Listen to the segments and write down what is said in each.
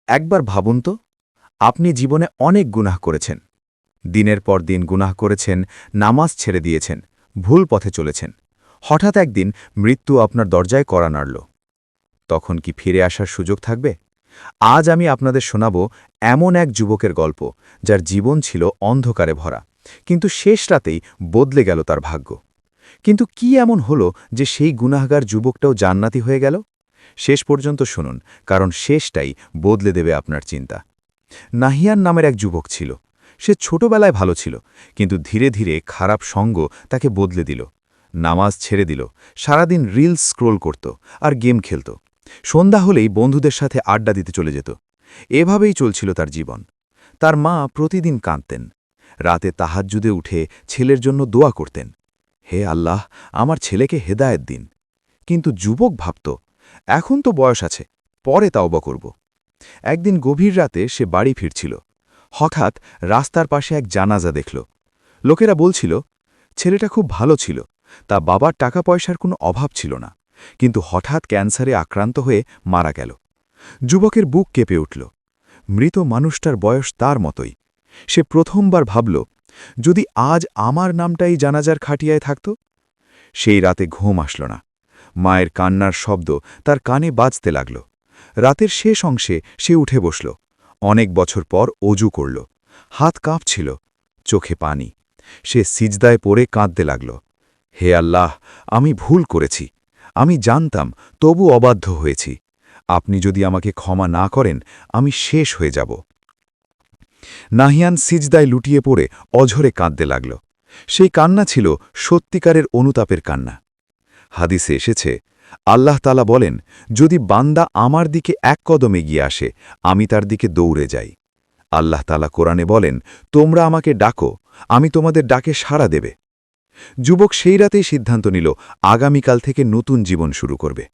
একবার ভাবুন তো, আপনি জীবনে অনেক গুনাহ করেছেন। দিনের পর দিন গুনাহ করেছেন, নামাজ ছেড়ে দিয়েছেন, ভুল পথে চলেছেন। হঠাৎ একদিন মৃত্যু আপনার দরজায় কড়া নাড়ল। তখন কি ফিরে আসার সুযোগ থাকবে? আজ আমি আপনাদের শোনাব এমন এক যুবকের গল্প, যার জীবন ছিল অন্ধকারে ভরা, কিন্তু শেষ রাতেই বদলে গেল তার ভাগ্য। কিন্তু কি এমন হলো যে সেই গুনাহগার যুবকটাও জান্নাতি হয়ে গেল? শেষ পর্যন্ত শুনুন, কারণ শেষটাই বদলে দেবে আপনার চিন্তা। নাহিয়ান নামের এক যুবক ছিল। সে ছোটবেলায় ভালো ছিল, কিন্তু ধীরে ধীরে খারাপ সঙ্গ তাকে বদলে দিল। নামাজ ছেড়ে দিল, সারাদিন রিলস স্ক্রোল করত আর গেম খেলত। সন্ধ্যা হলেই বন্ধুদের সাথে আড্ডা দিতে চলে যেত। এভাবেই চলছিল তার জীবন। তার মা প্রতিদিন কাঁদতেন। রাতে তাহাজ্জুদে উঠে ছেলের জন্য দোয়া করতেন, হে আল্লাহ, আমার ছেলেকে হেদায়েত দিন। কিন্তু যুবক ভাবত, এখন তো বয়স আছে, পরে তাওবা করব। একদিন গভীর রাতে সে বাড়ি ফিরছিল। হঠাৎ রাস্তার পাশে এক জানাজা দেখল। লোকেরা বলছিল, ছেলেটা খুব ভালো ছিল, তা বাবার টাকা পয়সার কোনো অভাব ছিল না, কিন্তু হঠাৎ ক্যান্সারে আক্রান্ত হয়ে মারা গেল। যুবকের বুক কেঁপে উঠল। মৃত মানুষটার বয়স তার মতোই। সে প্রথমবার ভাবল, যদি আজ আমার নামটাই জানাজার খাটিয়ায় থাকত। সেই রাতে ঘুম আসল না। মায়ের কান্নার শব্দ তার কানে বাজতে লাগল। রাতের শেষ অংশে সে উঠে বসল। অনেক বছর পর অজু করল। হাত কাঁপছিল, চোখে পানি। সে সিজদায় পড়ে কাঁদতে লাগল, হে আল্লাহ, আমি ভুল করেছি। আমি জানতাম, তবু অবাধ্য হয়েছি। আপনি যদি আমাকে ক্ষমা না করেন, আমি শেষ হয়ে যাব। নাহিয়ান সিজদায় লুটিয়ে পড়ে অঝরে কাঁদতে লাগল। সেই কান্না ছিল সত্যিকারের অনুতাপের কান্না। হাদিসে এসেছে, আল্লাহ তাআলা বলেন, যদি বান্দা আমার দিকে এক কদম এগিয়ে আসে, আমি তার দিকে দৌড়ে যাই। আল্লাহ তাআলা কোরআনে বলেন, তোমরা আমাকে ডাকো, আমি তোমাদের ডাকে সাড়া দেবে। যুবক সেই রাতেই সিদ্ধান্ত নিল, আগামীকাল থেকে নতুন জীবন শুরু করবে।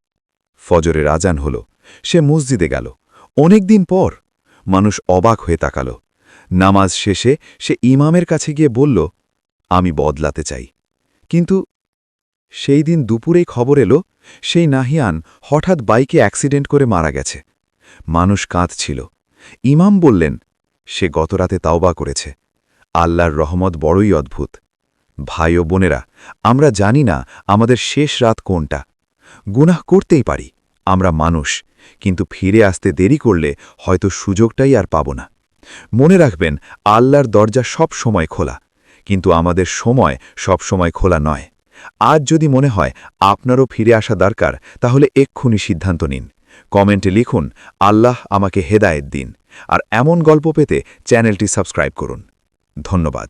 ফজরের আজান হল, সে মসজিদে গেল। অনেক দিন পর মানুষ অবাক হয়ে তাকাল। নামাজ শেষে সে ইমামের কাছে গিয়ে বলল, আমি বদলাতে চাই। কিন্তু সেই দিন দুপুরেই খবর এলো, সেই নাহিয়ান হঠাৎ বাইকে অ্যাক্সিডেন্ট করে মারা গেছে। মানুষ কাঁদছিল। ইমাম বললেন, সে গতরাতে তাওবা করেছে। আল্লাহর রহমত বড়ই অদ্ভুত। ভাই ও বোনেরা, আমরা জানি না আমাদের শেষ রাত কোনটা। গুনাহ করতেই পারি, আমরা মানুষ, কিন্তু ফিরে আসতে দেরি করলে হয়তো সুযোগটাই আর পাব না। মনে রাখবেন, আল্লাহর দরজা সব সময় খোলা, কিন্তু আমাদের সময় সব সময় খোলা নয়। আজ যদি মনে হয় আপনারও ফিরে আসা দরকার, তাহলে এক্ষুনি সিদ্ধান্ত নিন। কমেন্টে লিখুন, আল্লাহ আমাকে হেদায়েত দিন। আর এমন গল্প পেতে চ্যানেলটি সাবস্ক্রাইব করুন। ধন্যবাদ।